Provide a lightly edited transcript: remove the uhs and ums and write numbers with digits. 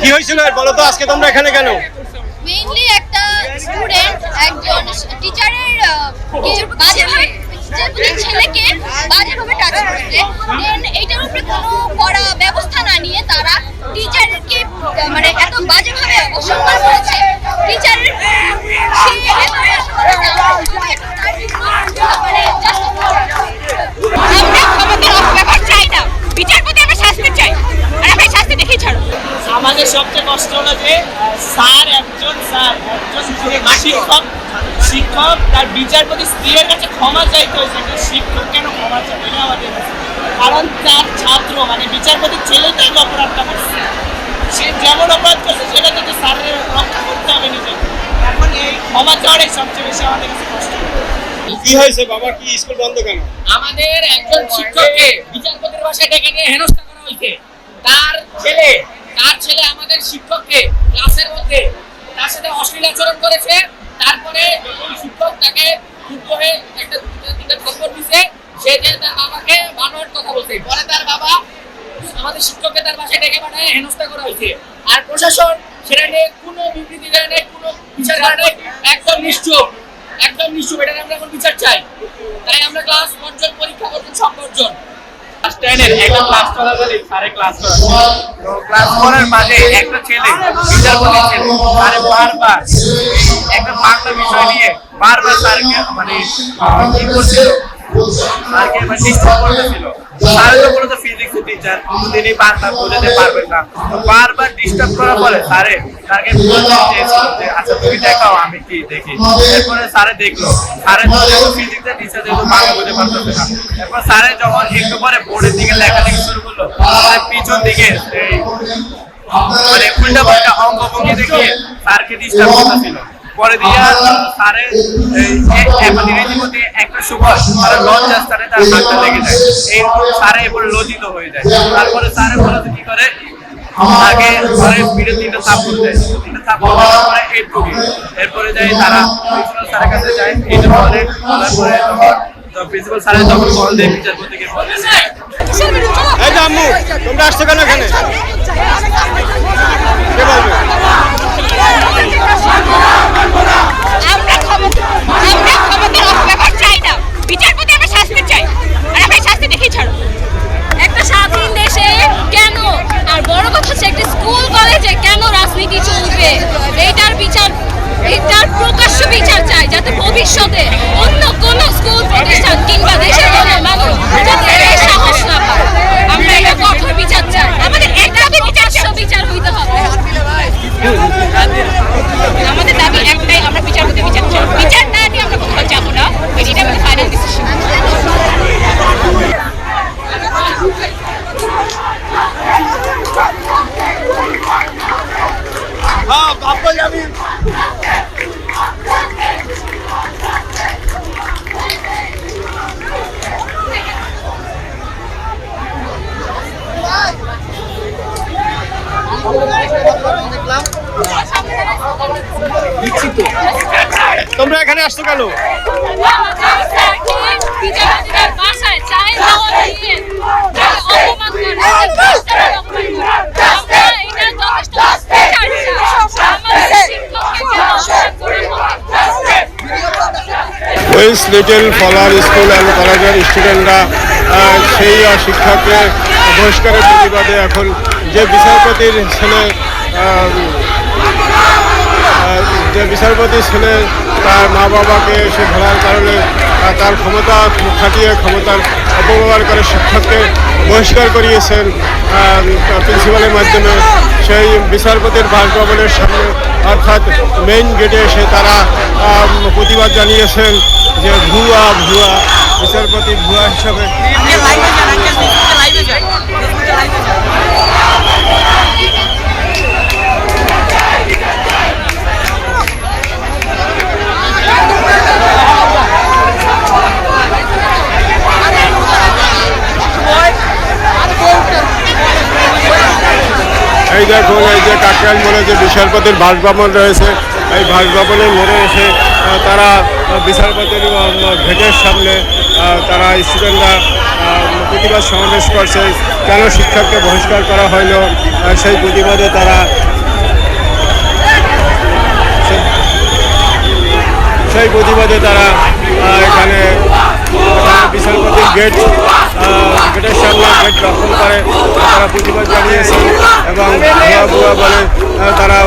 কি হয়েছিল বলো তো, আজকে তোমরা এখানে কেন? মেইনলি একটা স্টুডেন্ট একজন টিচারের বাজেভাবে ছেলেকে বাজেভাবে টাচ করছে, দেন এইটার উপরে কোনো কড়া ব্যবস্থা না নিয়ে তারা টিচারকে মানে এত বাজেভাবে অসম্মান করেছে। টিচারের আমাদের সবচেয়ে কষ্ট হলো যে একজন শিক্ষক তার বিচারপতি স্ত্রীর কাছে ক্ষমা চাইতে হয়েছে। শিক্ষক কেন ক্ষমা চাইবে না আমাদের কাছে? কারণ তার ছাত্র মানে বিচারপতির ছেলেটাই অপরাধটা করছে। সে যেমন অপরাধ করছে সেটা কিন্তু স্যারের রক্ষা করতে হবে নিজেকে। এখন এই ক্ষমা চাওয়াটাই সবচেয়ে বেশি আমাদের কাছে কষ্ট। কি হয়েছে বাবা, কি স্কুল বন্ধ কেন? আমাদের একজন শিক্ষককে বিচারপতির বাসায় ডেকে নিয়ে হেনস্থা করা হয়েছে। তার ছেলে আমাদের শিক্ষককে ক্লাসের মধ্যে তার সাথে অশ্লীল আচরণ করেছে। তারপরে ওই শিক্ষক তাকে ক্ষুব্ধ হয়ে একটা থাপ্পড় দিছে। সে যে তার বাবাকে বানোয়ার কথা বলছে, পরে তার বাবা আমাদের শিক্ষককে তার বাসায় ডেকে পাঠায় হেনস্থা করা হয়েছে। আর প্রশাসন সেটা নিয়ে কোনো বিবৃতি দেয় নাই, কোনো বিচার করে নাই। একদম নিশ্চুপ। এটা আমরা এখন বিচার চাই। তাই আমরা ক্লাস বর্জন, পরীক্ষা বর্জন, সব বর্জন। ক্লাস চলাকালীন স্যারে ক্লাস ক্লাস করার মাঝে একটা ছেলে বিচারপতি ছেলে স্যারে বারবার একটা বাংলা বিষয় নিয়ে বারবার স্যারকে মানে কি করছিল, স্যারকে মানে ডিস্টার্ব করতেছিল। স্যার তো বলতো ফিজিক্সের টিচার, তিনি বাংলা বোঝাতে পারবেন না। বারবার ডিস্টার্ব করার পরে স্যারকে বলতে চেয়েছিল যে আচ্ছা তুমি দেখাও আমি কি দেখি। এরপরে স্যারে দেখলো, স্যারে তো ফিজিক্সের টিচার যেহেতু বাংলা বলতে পারতেছে না। এরপর স্যারে যখন একটু পরে বোর্ডের দিকে লেখালেখি শুরু করলো, পিছন দিকে মানে উল্টা পাল্টা অঙ্গভঙ্গি দেখিয়ে স্যারকে ডিস্টার্ব করতেছিল। পরে দিয়া স্যারে রীতিমতো একটা সময় তারা লজ্জা স্থানে তার হাতটা লেগে যায়। এই স্যারে এরপরে লজ্জিত হয়ে যায়। তারপরে স্যারে বলতে কি করে, আগে ঘরের পিঠে 3টা থাপ্পড় দেয়। 3টা থাপ্পড় দেওয়ার পরে এরপরে যায় তারা প্রিন্সিপাল স্যারের কাছে যায়। এইটা বলে তারপরে প্রিন্সিপাল স্যারের তখন কল দেয় বিচারপতিকে, বলে এই যে আম্মু তোমরা আসছো কেন এখানে? কে বলবে? বিচারপতি আমরা শাস্তি চাই, আর আমরা শাস্তি দেখেই ছাড়ো। একটা স্বাধীন দেশে কেন, আর বড় কথা হচ্ছে একটা স্কুল কলেজে কেন রাজনীতি চলবে, এইটার প্রকাশ্য বিচার চাই, যাতে ভবিষ্যতে অন্য কোন স্কুল প্রতিষ্ঠান কিংবা দেশের কোনো মানুষ যাতে এই সাহস না পায়। আমরা এটা কঠোর বিচার চাই, আমাদের একটা বিচার হইতে হবে। আমাদের দাবি একটাই, আমরা বিচারপতি বিচার চাই। বিচার না দিয়ে আমরা কোথাও যাবো না, এটা আমাদের ফাইনাল ডিসিশন। হ্যাঁ বাবা যাবি। তোমরা এখানে আসছো কেন? ওয়েস্ট লিটল ফলার স্কুল অ্যান্ড কলেজের স্টুডেন্টরা সেই শিক্ষককে বহিষ্কারের প্রতিবাদে এখন যে বিচারপতির ছেলে তার মা বাবাকে সে ভোলার কারণে তার ক্ষমতা খাটিয়ে ক্ষমতার অপব্যবহার করে শিক্ষককে বহিষ্কার করিয়েছেন প্রিন্সিপালের মাধ্যমে। সেই বিচারপতির বাসভবনের সামনে অর্থাৎ মেইন গেটে এসে তারা প্রতিবাদ জানিয়েছেন যে ভুয়া বিচারপতি ভুয়া হিসাবে। এই দেখুন, এই যে কাকরাইল মোড়ে যে বিচারপতির বাসভবন রয়েছে, এই বাসভবনের মোড়ে এসে তারা বিচারপতির গেটের সামনে তারা স্টুডেন্টরা প্রতিবাদ সমাবেশ করছে। কেন শিক্ষককে বহিষ্কার করা হলো সেই প্রতিবাদে তারা সেই প্রতিবাদে তারা এখানে বিচারপতির গেটের সামনে গেট দখল করে তারা প্রতিবাদ জানিয়েছেন এবং ভুয়া ভুয়া বলে তারা